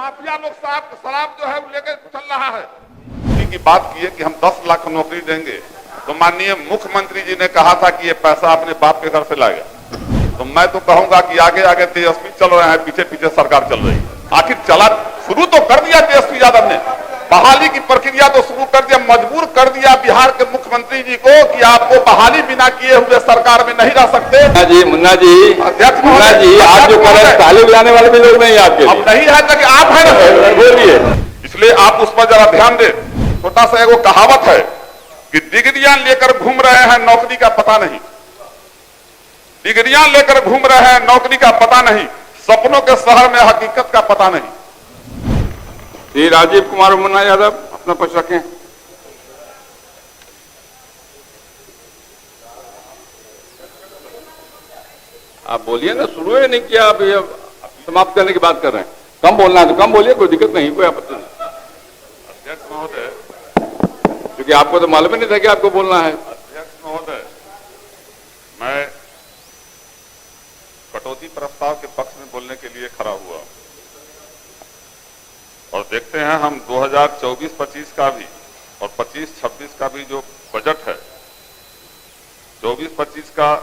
Mafia लोग शराब जो है वो लेके चल रहा है। की बात की है कि हम 10 लाख नौकरी देंगे, तो माननीय मुख्यमंत्री जी ने कहा था कि ये पैसा अपने बाप के घर से लाएगा। तो मैं तो कहूंगा कि आगे आगे तेजस्वी चल रहे हैं, पीछे पीछे सरकार चल रही है। आखिर चला शुरू तो कर दिया तेजस्वी यादव ने, बहाली की प्रक्रिया तो शुरू कर दिया, मजबूर कर दिया बिहार के मुख्यमंत्री जी को कि आपको बहाली बिना किए हुए सरकार में नहीं रह सकते। मुन्ना जी आप जो कर रहे हैं ताली बजाने वाले भी लोग नहीं आपके अब नहीं है तो कि आप है ना, बोलिए। इसलिए आप उस पर जरा ध्यान दें। छोटा सा एगो कहावत है कि डिग्रियां लेकर घूम रहे हैं, नौकरी का पता नहीं। डिग्रियां लेकर घूम रहे हैं, नौकरी का पता नहीं। सपनों के शहर में हकीकत का पता नहीं। श्री राजीव कुमार मुन्ना यादव अपना पक्ष रखें। आप बोलिए ना, शुरू ही नहीं किया, आप ये समाप्त करने की बात कर रहे हैं। कम बोलना है तो कम बोलिए, कोई दिक्कत नहीं, कोई आपत्ति नहीं। अध्यक्ष महोदय, क्योंकि आपको तो मालूम ही नहीं था कि आपको बोलना है। अध्यक्ष महोदय, मैं कटौती प्रस्ताव के पक्ष में बोलने के लिए खड़ा हुआ और देखते हैं हम 2024-25 का भी और 25-26 का भी जो बजट है, 24-25 का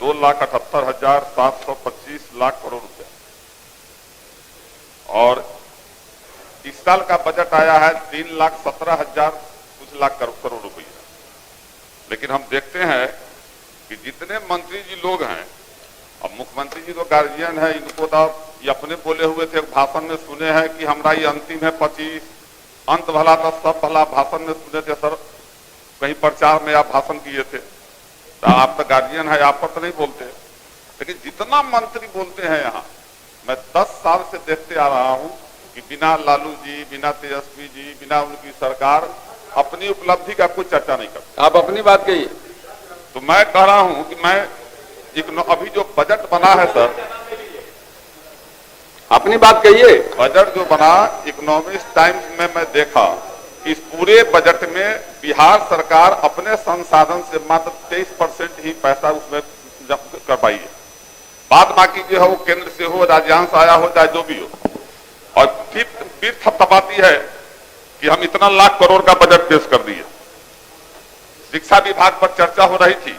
2,78,725 लाख करोड़ रुपए और इस साल का बजट आया है 3,17,000 कुछ लाख करोड़ रुपये। लेकिन हम देखते हैं कि जितने मंत्री जी लोग हैं, अब मुख्यमंत्री जी तो गार्जियन है, इनको तो ये अपने बोले हुए थे, भाषण में सुने हैं कि हमारा ये अंतिम है 25, अंत भला तो सब भला, भाषण में सुने थे सर, कहीं प्रचार में आप भाषण किए थे। तो आप तो गार्जियन है, आप पर तो नहीं बोलते, लेकिन जितना मंत्री बोलते हैं यहाँ, मैं 10 साल से देखते आ रहा हूँ कि बिना लालू जी, बिना तेजस्वी जी, बिना उनकी सरकार अपनी उपलब्धि का कोई चर्चा नहीं करती। आप अपनी बात कहिए। तो मैं कह रहा हूं कि मैं अभी जो बजट बना है सर, अपनी बात कहिए। बजट जो बना इकोनॉमिक्स टाइम्स में मैं देखा, इस पूरे बजट में बिहार सरकार अपने संसाधन से मात्र 23% ही पैसा उसमें कर पाई है। बाद बाकी जो है वो केंद्र से हो, राज्यांश आया हो, चाहे जो भी हो। और फिर थपथपाती है कि हम इतना लाख करोड़ का बजट पेश कर दिए। शिक्षा विभाग पर चर्चा हो रही थी,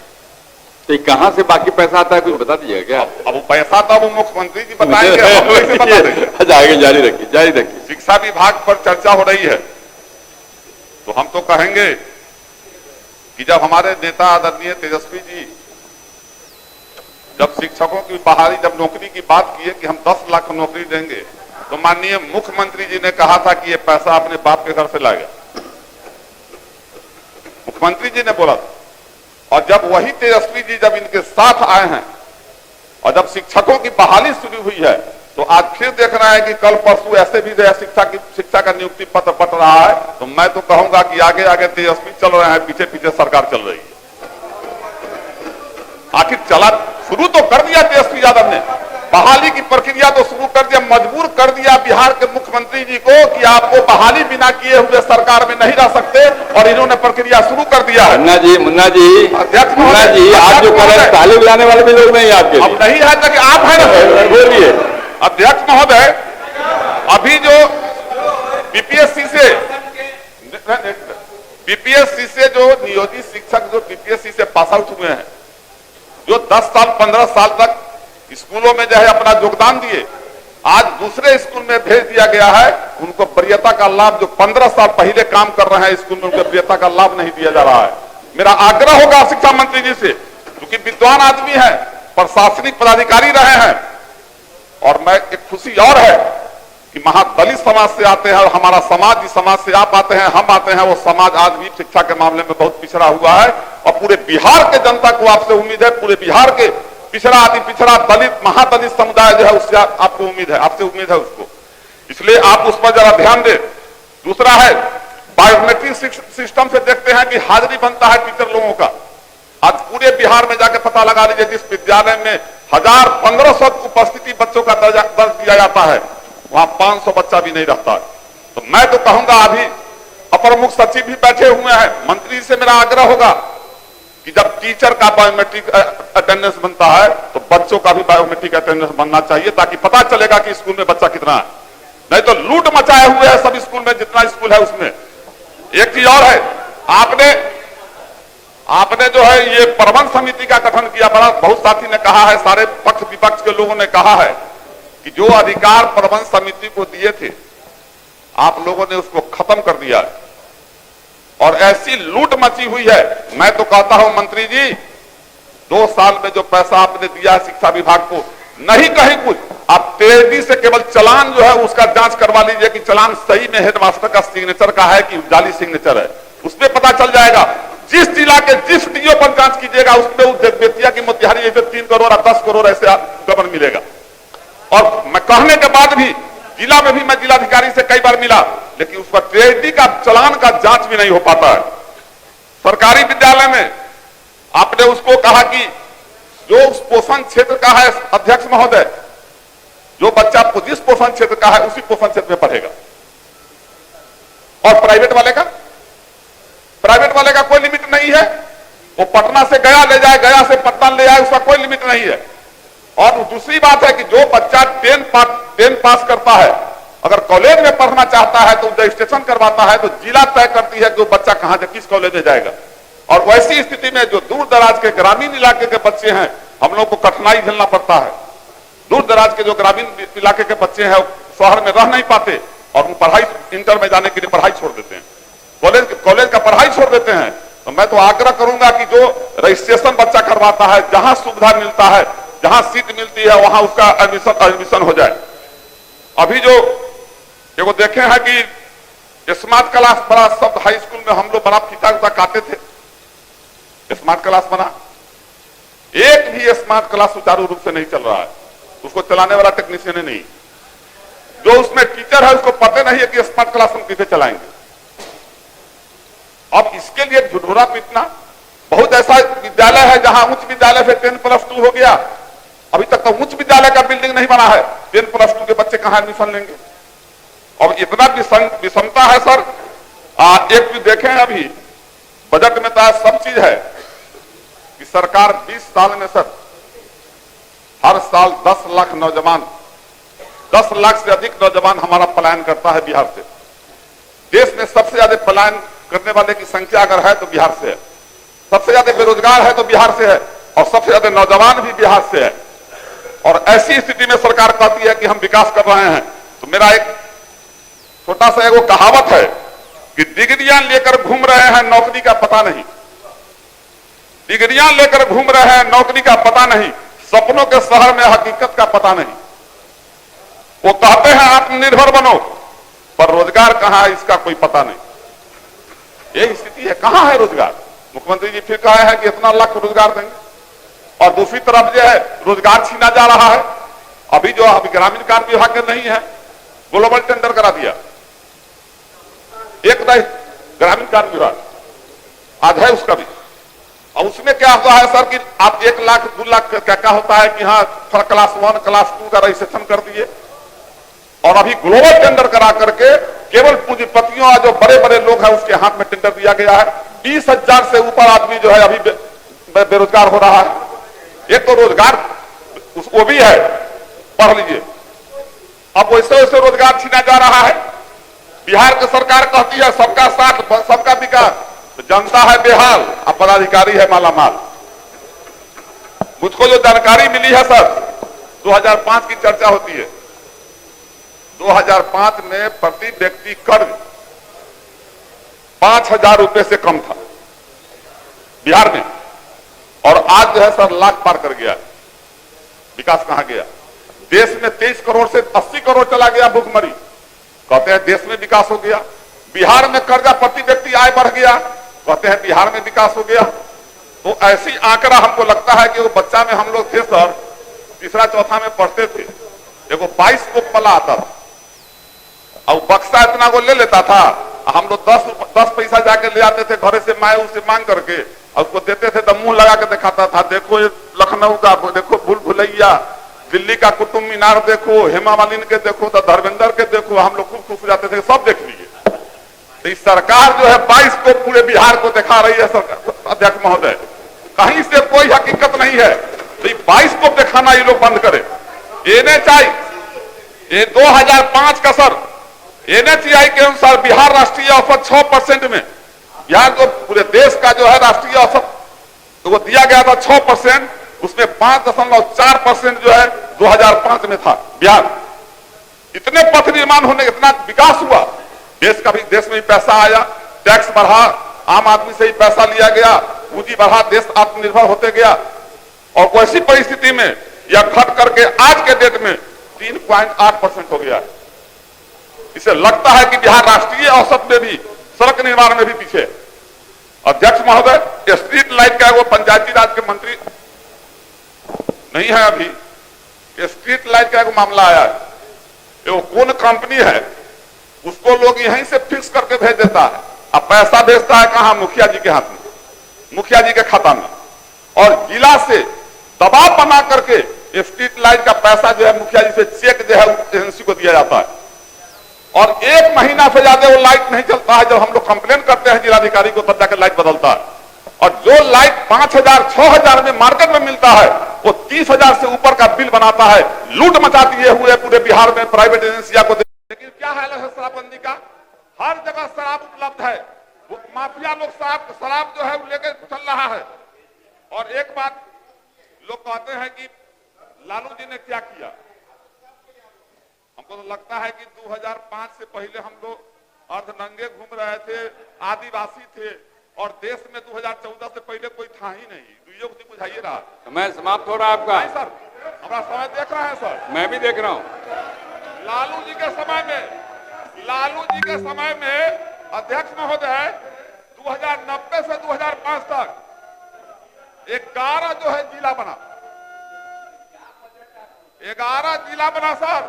तो कहां से बाकी पैसा आता है कुछ बता दीजिएगा क्या? अब वो पैसा तो वो मुख्यमंत्री जी बताएंगे, हम कैसे बता देंगे? आगे जारी रखिए, जारी रखिए। शिक्षा विभाग पर चर्चा हो रही है, तो हम तो कहेंगे कि जब हमारे नेता आदरणीय तेजस्वी जी जब शिक्षकों की बहाली, जब नौकरी की बात की है कि हम 10 लाख नौकरी देंगे, तो माननीय मुख्यमंत्री जी ने कहा था कि ये पैसा अपने बाप के घर से लाएगा। मुख्यमंत्री जी ने बोला था। और जब वही तेजस्वी जी जब इनके साथ आए हैं और जब शिक्षकों की बहाली शुरू हुई है, तो आज फिर देख रहे हैं कि कल परसों ऐसे भी शिक्षा का नियुक्ति पत्र बट रहा है। तो मैं तो कहूंगा कि आगे आगे तेजस्वी चल रहे हैं, पीछे पीछे सरकार चल रही है। आखिर चला शुरू तो कर दिया तेजस्वी यादव ने, बहाली की प्रक्रिया तो शुरू कर दिया, मजबूर कर दिया बिहार के मुख्यमंत्री जी को कि आपको बहाली बिना किए हुए सरकार में नहीं रह सकते, और इन्होंने प्रक्रिया शुरू कर दिया है। मुन्ना जी अध्यक्ष आप जो कर रहे हैं ताली बजाने वाले भी लोग नहीं आपके। अब नहीं है तो कि आप है ना, बोलिए। अध्यक्ष महोदय, अभी जो बीपीएससी से जो नियोजित शिक्षक जो बीपीएससी से पास आउट हुए हैं, जो 10 साल 15 साल तक स्कूलों में जो है अपना योगदान दिए, आज दूसरे स्कूल में भेज दिया गया है। उनको वरीयता का लाभ, जो 15 साल पहले काम कर रहे हैं स्कूल में, उनको वरीयता का लाभ नहीं दिया जा रहा है। मेरा आग्रह होगा शिक्षा मंत्री जी से, क्योंकि विद्वान आदमी है, प्रशासनिक पदाधिकारी रहे हैं, और मैं एक खुशी और है कि महादलित समाज से आते हैं, और हमारा समाज जिस समाज से आप आते हैं, हम आते हैं, वो समाज आज भी शिक्षा के मामले में बहुत पिछड़ा हुआ है। और पूरे बिहार के जनता को आपसे उम्मीद है, पूरे बिहार के पिछड़ा आदि, पिछड़ा दलित, महादलित समुदाय जो है, उससे आपको उम्मीद है, आपसे उम्मीद है उसको, इसलिए आप उस पर जरा ध्यान दें। दूसरा है बायोमेट्रिक सिस्टम से देखते हैं कि हाजिरी बनता है टीचर लोगों का। आज पूरे बिहार में जाकर पता लगा लीजिए, जिस विद्यालय में 1500 उपस्थिति बच्चों का दर्ज किया जाता है, वहां 500 बच्चा भी नहीं रहता है। तो मैं तो कहूंगा, अभी अपर मुख्य सचिव भी बैठे हुए हैं, मंत्री से मेरा आग्रह होगा कि जब टीचर का बायोमेट्रिक अटेंडेंस बनता है, तो बच्चों का भी बायोमेट्रिक अटेंडेंस बनना चाहिए, ताकि पता चलेगा कि स्कूल में बच्चा कितना है। नहीं तो लूट मचाए हुए है सब स्कूल में, जितना स्कूल है उसमें। एक चीज और है, आपने जो है ये प्रबंध समिति का गठन किया, बहुत साथी ने कहा है, सारे पक्ष विपक्ष के लोगों ने कहा है कि जो अधिकार प्रबंध समिति को दिए थे आप लोगों ने उसको खत्म कर दिया है और ऐसी लूट मची हुई है। मैं तो कहता हूं मंत्री जी, 2 साल में जो पैसा आपने दिया है शिक्षा विभाग को, नहीं कहीं कुछ, आप तेजी से केवल चालान जो है उसका जांच करवा लीजिए कि चालान सही में हेडमास्टर का सिग्नेचर का है कि जाली सिग्नेचर है, उसमें पता चल जाएगा। जिस जिला के जिस डीओ पर जांच कीजिएगा उसमें बेतिया की मोतिहारी ऐसे 3 करोड़ और 10 करोड़ ऐसे गबन मिलेगा। और मैं कहने के बाद भी जिला में भी मैं जिलाधिकारी से कई बार मिला, लेकिन उस पर ट्रेनिटी का चालान का जांच भी नहीं हो पाता है। सरकारी विद्यालय में आपने उसको कहा कि जो उस पोषण क्षेत्र का है अध्यक्ष महोदय, जो बच्चा जिस पोषण क्षेत्र का है उसी पोषण क्षेत्र में पढ़ेगा। और प्राइवेट वाले का कोई लिमिट नहीं है, वो पटना से गया ले जाए, गया से पटना ले जाए, उसका कोई लिमिट नहीं है। और दूसरी बात है कि जो बच्चा 10 पास करता है, अगर कॉलेज में पढ़ना चाहता है तो रजिस्ट्रेशन करवाता है तो जिला तय करती है कि वो बच्चा कहां किस कॉलेज में जाएगा। और वैसी स्थिति में जो दूर दराज के ग्रामीण इलाके के बच्चे हैं, हम लोग को कठिनाई झेलना पड़ता है। दूर दराज के जो ग्रामीण इलाके के बच्चे हैं शहर में रह नहीं पाते और वो पढ़ाई इंटर में जाने के लिए पढ़ाई छोड़ देते हैं, कॉलेज का पढ़ाई छोड़ देते हैं। तो मैं तो आग्रह करूंगा कि जो रजिस्ट्रेशन बच्चा करवाता है, जहां सुविधा मिलता है, जहां सीट मिलती है, वहां उसका एडमिशन हो जाए। अभी जो एगो देखे हैं कि स्मार्ट क्लास बड़ा शब्द हाई स्कूल में हम लोग बड़ा फीता उता काटे थे, स्मार्ट क्लास बना, एक भी स्मार्ट क्लास सुचारू रूप से नहीं चल रहा है। उसको चलाने वाला टेक्नीशियन नहीं, जो उसमें टीचर है उसको पता नहीं है कि स्मार्ट क्लास हम कैसे चलाएंगे। अब इसके लिए झुठोरा पीटना, बहुत ऐसा विद्यालय है जहां उच्च विद्यालय से 10+2 हो गया, अभी तक तो उच्च विद्यालय का बिल्डिंग नहीं बना है, 10+2 के बच्चे कहां एडमिशन लेंगे। और इतना विषमता है सर। एक भी देखें अभी बजट में तो सब चीज है कि सरकार 20 साल में सर हर साल 10 लाख नौजवान, 10 लाख से अधिक नौजवान हमारा पलायन करता है बिहार से। देश में सबसे ज्यादा पलायन करने वाले की संख्या अगर है तो बिहार से है, सबसे ज्यादा बेरोजगार है तो बिहार से है, और सबसे ज्यादा नौजवान भी बिहार से है। और ऐसी स्थिति में सरकार कहती है कि हम विकास कर रहे हैं। तो मेरा एक छोटा सा एगो कहावत है कि डिग्रियां लेकर घूम रहे हैं, नौकरी का पता नहीं, डिग्रियां लेकर घूम रहे हैं, नौकरी का पता नहीं, सपनों के शहर में हकीकत का पता नहीं। वो कहते हैं आत्मनिर्भर बनो, पर रोजगार कहां है इसका कोई पता नहीं। यही स्थिति है, कहां है रोजगार। मुख्यमंत्री जी फिर कहा है कि इतना लाख रोजगार देंगे, और दूसरी तरफ जो है रोजगार छीना जा रहा है। अभी जो अभी ग्रामीण कार्य विभाग के नहीं है, ग्लोबल टेंडर करा दिया, एक ग्रामीण कार्य विभाग आज है उसका भी। और उसमें क्या हुआ है सर कि आप 1 लाख 2 लाख क्या होता है कि हाँ क्लास 1 क्लास 2 का रजिस्ट्रेशन कर दिए, और अभी ग्लोबल टेंडर करा करके केवल पूंजीपतियों जो बड़े बड़े लोग हैं उसके हाथ में टेंडर दिया गया है। 20,000 से ऊपर आदमी जो है अभी बेरोजगार हो रहा है। एक तो रोजगार वो भी है, पढ़ लीजिए। अब वैसे वैसे रोजगार छीना जा रहा है। बिहार की सरकार कहती है सबका साथ सबका विकास, जनता है बेहाल, अब पदाधिकारी है मालामाल। मुझको जो जानकारी मिली है सर, 2005 की चर्चा होती है, 2005 में प्रति व्यक्ति कर्ज 5,000 रुपए से कम था बिहार में, और आज जो है सर लाख पार कर गया। विकास कहां गया। देश में 23 करोड़ से 80 करोड़ चला गया भूखमरी, कहते हैं देश में विकास हो गया। बिहार में कर्जा प्रति व्यक्ति आय बढ़ गया, कहते हैं बिहार में विकास हो गया। तो ऐसी आंकड़ा हमको लगता है कि वो बच्चा में हम लोग थे सर, तीसरा चौथा में पढ़ते थे, देखो 22 को पला आता था और बक्सा इतना को ले लेता था। हम लोग 10 पैसा जाके ले आते थे घरे से, माए उसे मांग करके, और उसको देते थे तो मुंह लगा के दिखाता था, देखो ये लखनऊ का, देखो भूल भुलैया, दिल्ली का कुतुब मीनार देखो, हेमा मालिनी के देखो, तो धर्मेंद्र के देखो। हम लोग खूब खुश हो जाते थे, सब देख लीजिए। तो इस सरकार जो है 22 को पूरे बिहार को दिखा रही है सरकार अध्यक्ष महोदय, कहीं से कोई हकीकत नहीं है। तो 22 को दिखाना ये लोग बंद करे। ये नहीं चाहिए। ये 2005 का सर एनएचआई के अनुसार बिहार राष्ट्रीय औसत 6% में, बिहार जो पूरे देश का जो है राष्ट्रीय औसत तो वो दिया गया था 6%, उसमें 5.4% जो है 2005 में था बिहार। इतने पथ निर्माण होने, इतना विकास हुआ, देश में भी पैसा आया, टैक्स बढ़ा, आम आदमी से ही पैसा लिया गया, पूंजी बढ़ा, देश आत्मनिर्भर होते गया। और वैसी परिस्थिति में यह घट करके आज के डेट में 3.8% हो गया है। इसे लगता है कि बिहार राष्ट्रीय औसत में भी, सड़क निर्माण में भी पीछे। अध्यक्ष महोदय, स्ट्रीट लाइट का वो पंचायती राज के मंत्री नहीं है अभी, स्ट्रीट लाइट का एक मामला आया है, वो कौन कंपनी है, उसको लोग यहीं से फिक्स करके भेज देता है, अब पैसा भेजता है कहां, मुखिया जी के हाथ में, मुखिया जी के खाता में, और जिला से दबाव बना करके स्ट्रीट लाइट का पैसा जो है मुखिया जी से चेक जो है एजेंसी को दिया जाता है। और 1 महीना से ज्यादा वो लाइट नहीं चलता है। जब हम लोग कंप्लेन करते हैं जिलाधिकारी को, तब जाकर लाइट बदलता है। और जो लाइट 5,000 6,000 में मार्केट में मिलता है, वो 30,000 से ऊपर का बिल बनाता है। लूट मचा दिए हुए पूरे बिहार में प्राइवेट एजेंसिया को। लेकिन क्या हाल है शराबबंदी का, हर जगह शराब उपलब्ध है, वो माफिया लोग शराब जो है लेकर चल रहा है। और एक बात लोग कहते हैं कि लालू जी ने क्या किया, हमको तो लगता है कि 2005 से पहले हम लोग अर्धनंगे घूम रहे थे, आदिवासी थे, और देश में 2014 से पहले कोई था ही नहीं। दुइयों को बुझाइए रहा। समय समाप्त हो रहा है आपका। नहीं सर, हमारा समय देख रहे हैं सर। मैं भी देख रहा हूँ। लालू जी के समय में अध्यक्ष महोदय 2090 से 2005 तक 11 जो है जिला बना, 11 जिला बना सर,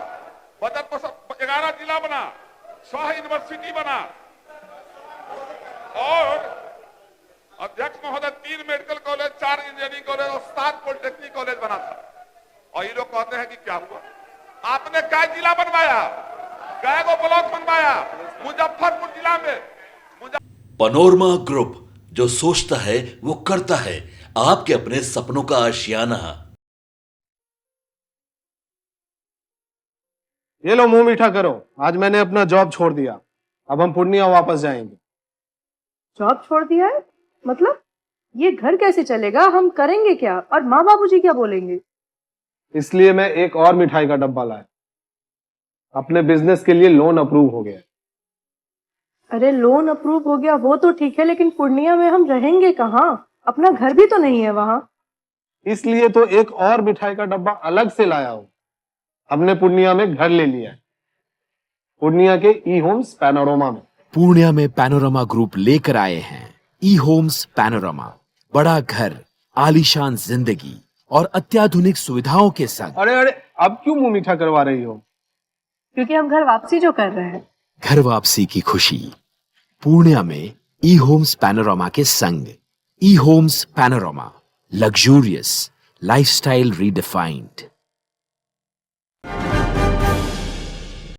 बजट पर 11 जिला बना, 6 यूनिवर्सिटी बना, और अध्यक्ष महोदय 3 मेडिकल कॉलेज, 4 इंजीनियरिंग कॉलेज और 7 पॉलिटेक्निक कॉलेज बना था। और ये लोग कहते हैं कि क्या हुआ, आपने क्या जिला बनवाया, क्या को ब्लॉक बनवाया मुजफ्फरपुर जिला में। पनोरमा ग्रुप, जो सोचता है वो करता है, आपके अपने सपनों का आशियाना। ये लो मुंह मीठा करो, आज मैंने अपना जॉब छोड़ दिया, अब हम पूर्णिया वापस जाएंगे। जॉब छोड़ दिया है मतलब? ये घर कैसे चलेगा, हम करेंगे क्या, और माँ बाबूजी क्या बोलेंगे? इसलिए मैं एक और मिठाई का डब्बा लाया, अपने बिजनेस के लिए लोन अप्रूव हो गया। अरे लोन अप्रूव हो गया वो तो ठीक है, लेकिन पूर्णिया में हम रहेंगे कहाँ? अपना घर भी तो नहीं है वहां। इसलिए तो एक और मिठाई का डब्बा अलग से लाया हूं। हमने पूर्णिया में घर ले लिया है, पूर्णिया के ई होम्स पैनोरमा में। पूर्णिया में पैनोरमा ग्रुप लेकर आए हैं ई होम्स पैनोरमा। बड़ा घर, आलीशान जिंदगी और अत्याधुनिक सुविधाओं के संग। अरे अब क्यों मुंह मीठा करवा रही हो? क्योंकि हम घर वापसी जो कर रहे हैं। घर वापसी की खुशी पूर्णिया में ई होम्स पैनोरमा के संग। E homes panorama, luxurious lifestyle redefined.